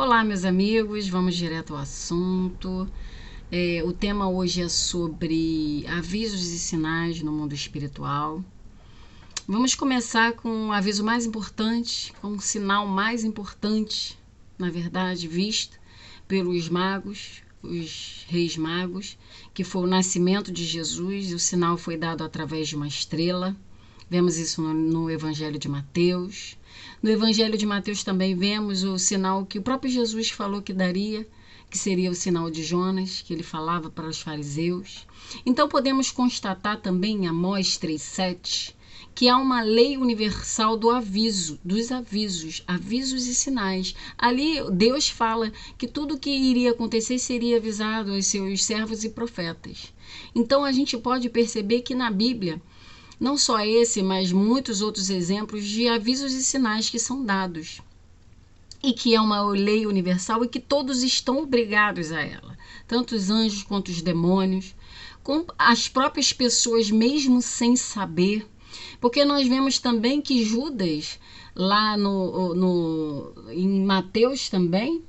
Olá, meus amigos, vamos direto ao assunto. O tema hoje é sobre avisos e sinais no mundo espiritual. Vamos começar com o aviso mais importante, com o sinal mais importante, na verdade, visto pelos magos, os reis magos, que foi o nascimento de Jesus, e o sinal foi dado através de uma estrela. Vemos isso no Evangelho de Mateus. No Evangelho de Mateus também vemos o sinal que o próprio Jesus falou que daria, que seria o sinal de Jonas, que ele falava para os fariseus. Então podemos constatar também em Amós 3,7 que há uma lei universal do aviso, dos avisos e sinais. Ali Deus fala que tudo que iria acontecer seria avisado aos seus servos e profetas. Então a gente pode perceber que na Bíblia, não só esse, mas muitos outros exemplos de avisos e sinais que são dados. E que é uma lei universal e que todos estão obrigados a ela. Tanto os anjos quanto os demônios, com as próprias pessoas mesmo sem saber. Porque nós vemos também que Judas, lá em Mateus também,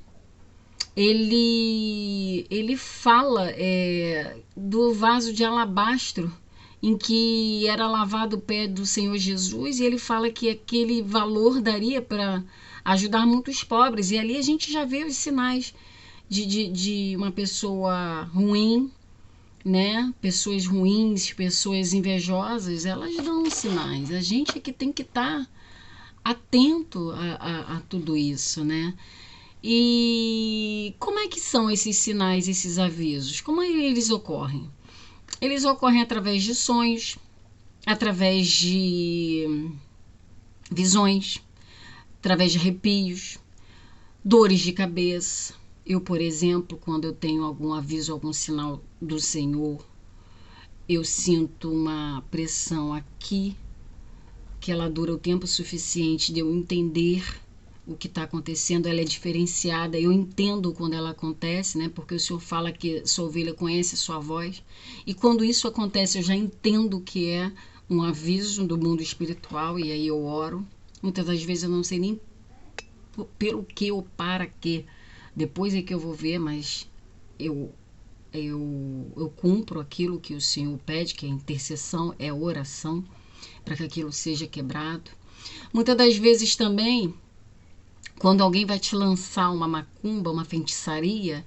ele fala do vaso de alabastro em que era lavado o pé do Senhor Jesus, e ele fala que aquele valor daria para ajudar muitos pobres. E ali a gente já vê os sinais de uma pessoa ruim, né? Pessoas ruins, pessoas invejosas, elas dão sinais. A gente é que tem que estar atento a tudo isso, né? E como é que são esses sinais, esses avisos? Como eles ocorrem? Eles ocorrem através de sonhos, através de visões, através de arrepios, dores de cabeça. Eu, por exemplo, quando eu tenho algum aviso, algum sinal do Senhor, eu sinto uma pressão aqui, que ela dura o tempo suficiente de eu entender o que está acontecendo. Ela é diferenciada, eu entendo quando ela acontece, né? Porque o Senhor fala que sua ovelha conhece a sua voz, e quando isso acontece eu já entendo que é um aviso do mundo espiritual, e aí eu oro. Muitas das vezes eu não sei nem pelo que ou para que, depois é que eu vou ver, mas eu cumpro aquilo que o Senhor pede, que é a intercessão, é a oração, para que aquilo seja quebrado. Muitas das vezes também, quando alguém vai te lançar uma macumba, uma feitiçaria,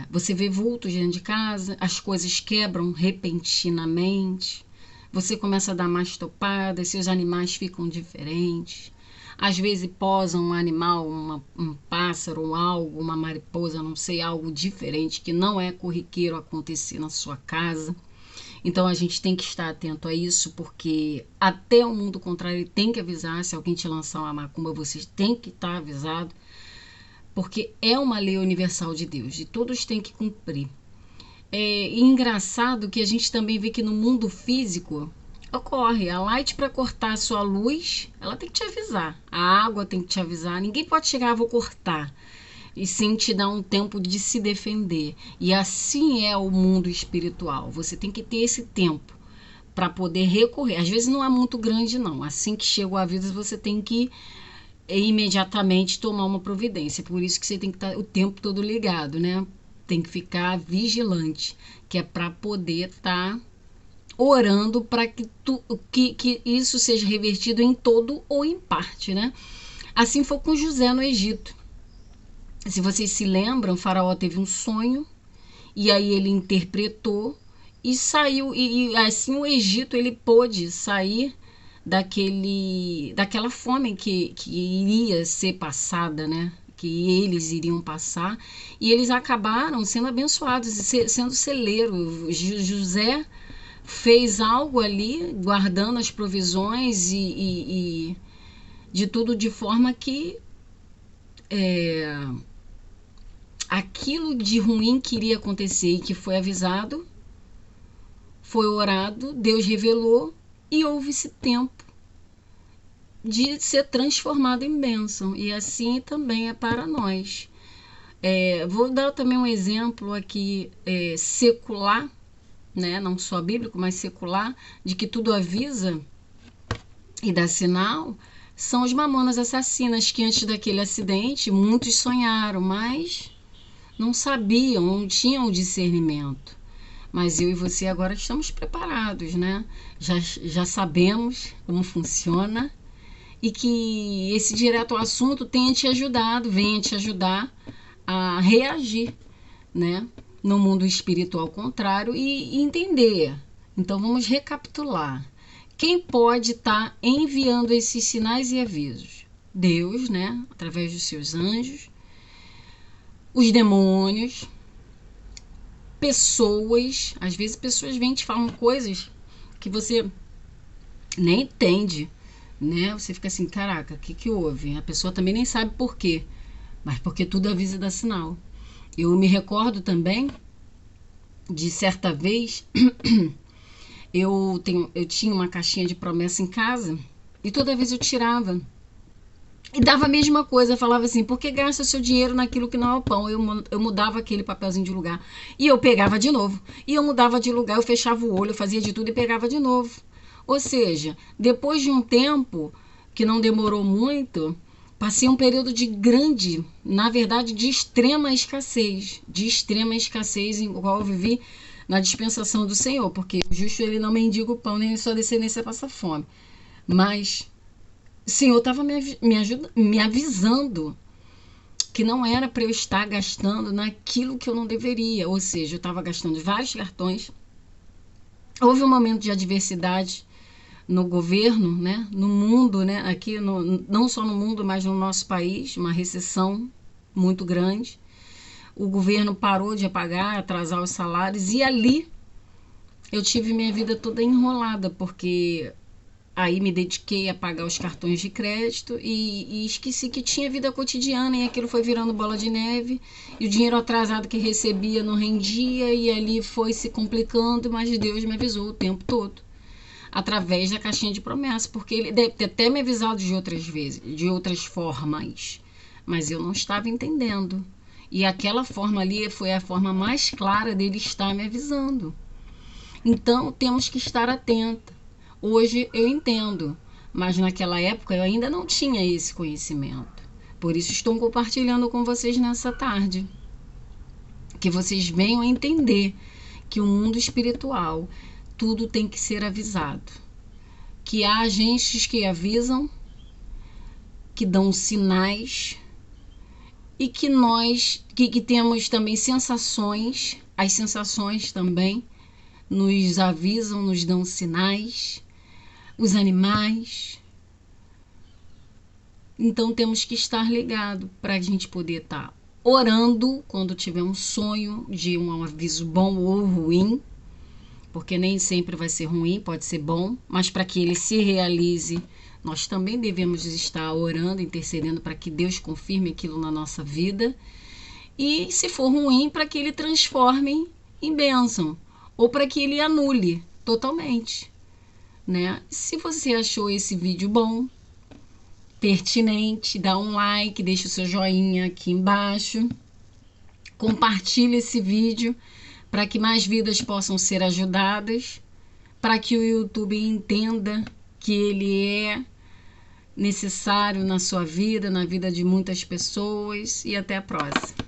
você vê vultos dentro de casa, as coisas quebram repentinamente, você começa a dar mais topadas, seus animais ficam diferentes. Às vezes posa um animal, um pássaro, algo, uma mariposa, não sei, algo diferente que não é corriqueiro acontecer na sua casa. Então a gente tem que estar atento a isso, porque até o mundo contrário tem que avisar. Se alguém te lançar uma macumba, você tem que estar avisado, porque é uma lei universal de Deus e todos têm que cumprir. E engraçado que a gente também vê que no mundo físico ocorre. A Light, para cortar a sua luz, ela tem que te avisar. A água tem que te avisar. Ninguém pode chegar, vou cortar, e sim te dar um tempo de se defender. E assim é o mundo espiritual. Você tem que ter esse tempo para poder recorrer. Às vezes não é muito grande, não. Assim que chega o aviso, você tem que imediatamente tomar uma providência. Por isso que você tem que estar o tempo todo ligado, né? Tem que ficar vigilante, que é para poder estar orando para que isso seja revertido em todo ou em parte, né? Assim foi com José no Egito. Se vocês se lembram, o faraó teve um sonho, e aí ele interpretou e saiu, e assim o Egito ele pôde sair daquela fome que iria ser passada, né? Que eles iriam passar, e eles acabaram sendo abençoados, sendo celeiro. José fez algo ali, guardando as provisões e de tudo, de forma que aquilo de ruim que iria acontecer e que foi avisado, foi orado, Deus revelou, e houve esse tempo de ser transformado em bênção. E assim também é para nós. Vou dar também um exemplo aqui secular, né? Não só bíblico, mas secular, de que tudo avisa e dá sinal. são os Mamonas Assassinas, que antes daquele acidente muitos sonharam, mas não sabiam, não tinham discernimento. Mas eu e você agora estamos preparados, né? Já sabemos como funciona e que esse direto ao assunto tenha te ajudado, venha te ajudar a reagir, né? No mundo espiritual contrário e entender. Então vamos recapitular. Quem pode estar enviando esses sinais e avisos? Deus, né? Através dos seus anjos, os demônios, pessoas. Às vezes pessoas vêm e te falam coisas que você nem entende, né? Você fica assim, caraca, o que houve? A pessoa também nem sabe por quê, mas porque tudo avisa e dá sinal. Eu me recordo também de certa vez, eu tinha uma caixinha de promessa em casa e toda vez eu tirava e dava a mesma coisa. Eu falava assim, por que gasta seu dinheiro naquilo que não é o pão? Eu mudava aquele papelzinho de lugar e eu pegava de novo. E eu mudava de lugar, eu fechava o olho, eu fazia de tudo e pegava de novo. Ou seja, depois de um tempo, que não demorou muito, passei um período de grande, na verdade, de extrema escassez. De extrema escassez, em qual eu vivi na dispensação do Senhor. Porque o justo, ele não mendiga o pão, nem sua descendência passa fome. Mas o Senhor estava me avisando que não era para eu estar gastando naquilo que eu não deveria. Ou seja, eu estava gastando vários cartões. Houve um momento de adversidade no governo, né, no mundo, né, aqui não só no mundo, mas no nosso país, uma recessão muito grande. O governo parou de pagar, atrasar os salários e ali eu tive minha vida toda enrolada, porque aí me dediquei a pagar os cartões de crédito e esqueci que tinha vida cotidiana e aquilo foi virando bola de neve e o dinheiro atrasado que recebia não rendia e ali foi se complicando, mas Deus me avisou o tempo todo através da caixinha de promessa, porque ele deve ter até me avisado de outras vezes, de outras formas, mas eu não estava entendendo. E aquela forma ali foi a forma mais clara dele estar me avisando. Então temos que estar atenta. Hoje eu entendo, mas naquela época eu ainda não tinha esse conhecimento. Por isso estou compartilhando com vocês nessa tarde. Que vocês venham a entender que o mundo espiritual, tudo tem que ser avisado. Que há agentes que avisam, que dão sinais, e que nós que temos também sensações, as sensações também nos avisam, nos dão sinais, os animais. Então temos que estar ligado para a gente poder estar orando quando tiver um sonho de um aviso bom ou ruim, porque nem sempre vai ser ruim, pode ser bom, mas para que ele se realize, nós também devemos estar orando, intercedendo para que Deus confirme aquilo na nossa vida. E se for ruim, para que ele transforme em bênção, ou para que ele anule totalmente, né? Se você achou esse vídeo bom, pertinente, dá um like, deixa o seu joinha aqui embaixo, compartilhe esse vídeo para que mais vidas possam ser ajudadas, para que o YouTube entenda que ele é necessário na sua vida, na vida de muitas pessoas, e até a próxima.